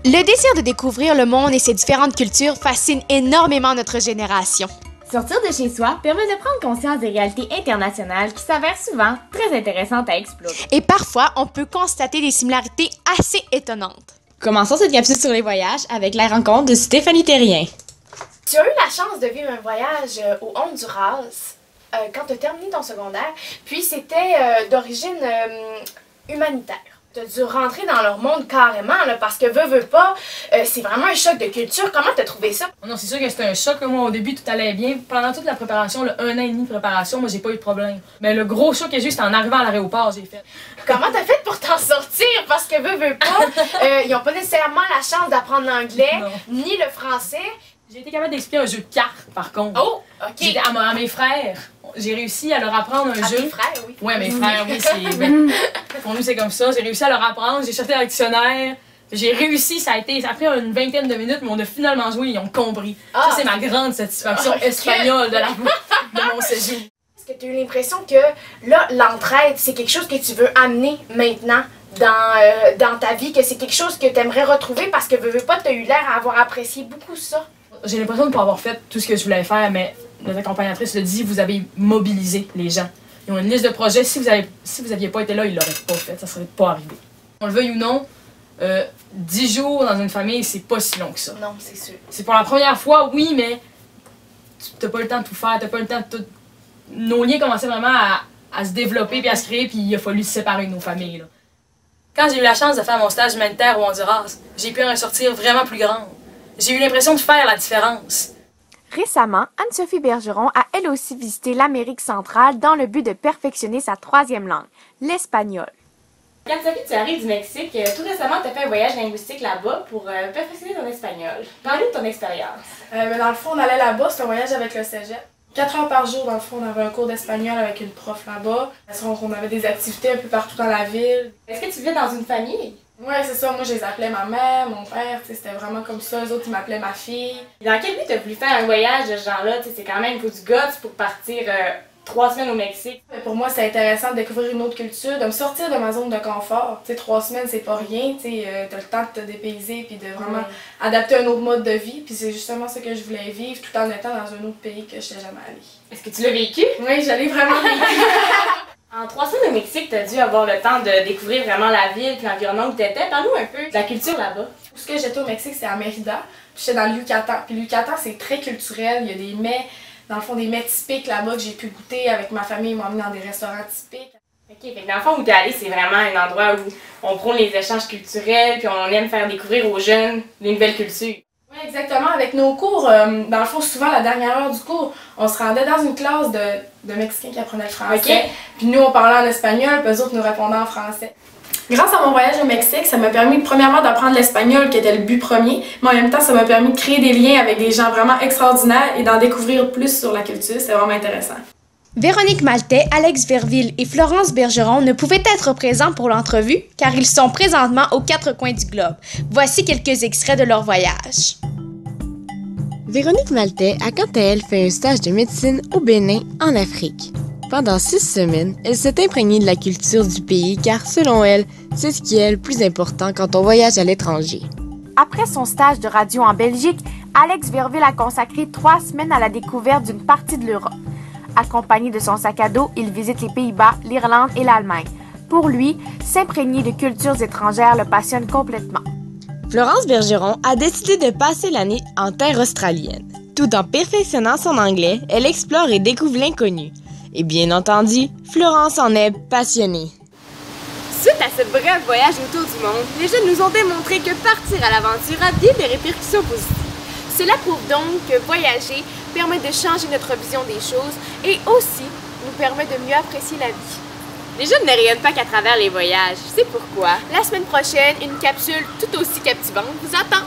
Le désir de découvrir le monde et ses différentes cultures fascine énormément notre génération. Sortir de chez soi permet de prendre conscience des réalités internationales qui s'avèrent souvent très intéressantes à explorer. Et parfois, on peut constater des similarités assez étonnantes. Commençons cette capsule sur les voyages avec la rencontre de Stéphanie Terrien. Tu as eu la chance de vivre un voyage au Honduras quand tu as terminé ton secondaire, puis c'était d'origine humanitaire. Tu as dû rentrer dans leur monde carrément, là, parce que veux pas, c'est vraiment un choc de culture. Comment tu as trouvé ça? Non, c'est sûr que c'était un choc. Là. Moi, au début, tout allait bien. Pendant toute la préparation, là, 1 an et demi de préparation, moi, j'ai pas eu de problème. Mais le gros choc que j'ai eu, c'était en arrivant à l'aéroport, j'ai fait. Comment t'as fait pour t'en sortir? Parce que veux pas, ils ont pas nécessairement la chance d'apprendre l'anglais, ni le français. J'ai été capable d'expliquer un jeu de cartes, par contre. Oh, OK. J'ai à mes frères. J'ai réussi à leur apprendre un jeu. À tes frères, oui. Ouais, mes frères, oui, c'est... Pour nous, c'est comme ça. J'ai réussi à leur apprendre. J'ai sorti le dictionnaire. J'ai réussi, ça a pris une vingtaine de minutes, mais on a finalement joué, ils ont compris. Ça, c'est ma grande satisfaction espagnole de mon séjour. Est-ce que tu as eu l'impression que, là, l'entraide, c'est quelque chose que tu veux amener maintenant dans ta vie, que c'est quelque chose que tu aimerais retrouver parce que veux pas, tu as eu l'air à avoir apprécié beaucoup ça? J'ai l'impression de ne pas avoir fait tout ce que je voulais faire, mais notre accompagnatrice le dit, vous avez mobilisé les gens. Ils ont une liste de projets. Si vous aviez pas été là, ils l'auraient pas fait. Ça serait pas arrivé. On le veuille ou non, 10 jours dans une famille, c'est pas si long que ça. Non, c'est sûr. C'est pour la première fois, oui, mais t'as pas le temps de tout faire, t'as pas le temps de tout... Nos liens commençaient vraiment à se développer puis à se créer, puis il a fallu se séparer de nos familles. Là. Quand j'ai eu la chance de faire mon stage humanitaire au Honduras, j'ai pu en ressortir vraiment plus grande. J'ai eu l'impression de faire la différence. Récemment, Anne-Sophie Bergeron a elle aussi visité l'Amérique centrale dans le but de perfectionner sa troisième langue, l'espagnol. Anne-Sophie, tu arrives du Mexique. Tout récemment, tu as fait un voyage linguistique là-bas pour perfectionner ton espagnol. Parle-nous de ton expérience. Dans le fond, on allait là-bas, c'était un voyage avec le cégep. 4 heures par jour, dans le fond, on avait un cours d'espagnol avec une prof là-bas. On avait des activités un peu partout dans la ville. Est-ce que tu vis dans une famille? Ouais, c'est ça. Moi, je les appelais ma mère, mon père. C'était vraiment comme ça. Eux autres, ils m'appelaient ma fille. Dans quel but tu as voulu faire un voyage de ce genre-là? C'est quand même, il faut du guts pour partir 3 semaines au Mexique. Pour moi, c'est intéressant de découvrir une autre culture, de me sortir de ma zone de confort. 3 semaines, c'est pas rien. T'as le temps de te dépayser puis de vraiment adapter un autre mode de vie. Puis c'est justement ça que je voulais vivre tout en étant dans un autre pays que je n'étais jamais allée. Est-ce que tu l'as vécu? Oui, j'allais vraiment vécu. En 3 semaines au Mexique, tu as dû avoir le temps de découvrir vraiment la ville et l'environnement où tu étais. Parle-nous un peu de la culture là-bas. Où ce que j'étais au Mexique, c'est à Mérida. Puis j'étais dans le Yucatan. Puis le Yucatan, c'est très culturel. Il y a des mets, dans le fond, des mets typiques là-bas que j'ai pu goûter avec ma famille. Ils m'ont emmené dans des restaurants typiques. OK, fait que dans le fond où tu es allé, c'est vraiment un endroit où on prône les échanges culturels puis on aime faire découvrir aux jeunes les nouvelles cultures. Oui, exactement. Avec nos cours, dans le fond, souvent, la dernière heure du cours, on se rendait dans une classe de Mexicains qui apprenaient le français. Okay. Puis nous, on parlait en espagnol, puis eux autres nous répondaient en français. Grâce à mon voyage au Mexique, ça m'a permis, premièrement, d'apprendre l'espagnol, qui était le but premier, mais en même temps, ça m'a permis de créer des liens avec des gens vraiment extraordinaires et d'en découvrir plus sur la culture. C'était vraiment intéressant. Véronique Maltais, Alex Verville et Florence Bergeron ne pouvaient être présents pour l'entrevue car ils sont présentement aux 4 coins du globe. Voici quelques extraits de leur voyage. Véronique Maltais a quant à elle fait un stage de médecine au Bénin, en Afrique. Pendant 6 semaines, elle s'est imprégnée de la culture du pays car, selon elle, c'est ce qui est le plus important quand on voyage à l'étranger. Après son stage de radio en Belgique, Alex Verville a consacré 3 semaines à la découverte d'une partie de l'Europe. Accompagné de son sac à dos, il visite les Pays-Bas, l'Irlande et l'Allemagne. Pour lui, s'imprégner de cultures étrangères le passionne complètement. Florence Bergeron a décidé de passer l'année en terre australienne. Tout en perfectionnant son anglais, elle explore et découvre l'inconnu. Et bien entendu, Florence en est passionnée. Suite à ce bref voyage autour du monde, les jeunes nous ont démontré que partir à l'aventure a bien des répercussions positives. Cela prouve donc que voyager permet de changer notre vision des choses et aussi nous permet de mieux apprécier la vie. Les jeunes ne rayonnent pas qu'à travers les voyages, c'est pourquoi la semaine prochaine, une capsule tout aussi captivante vous attend.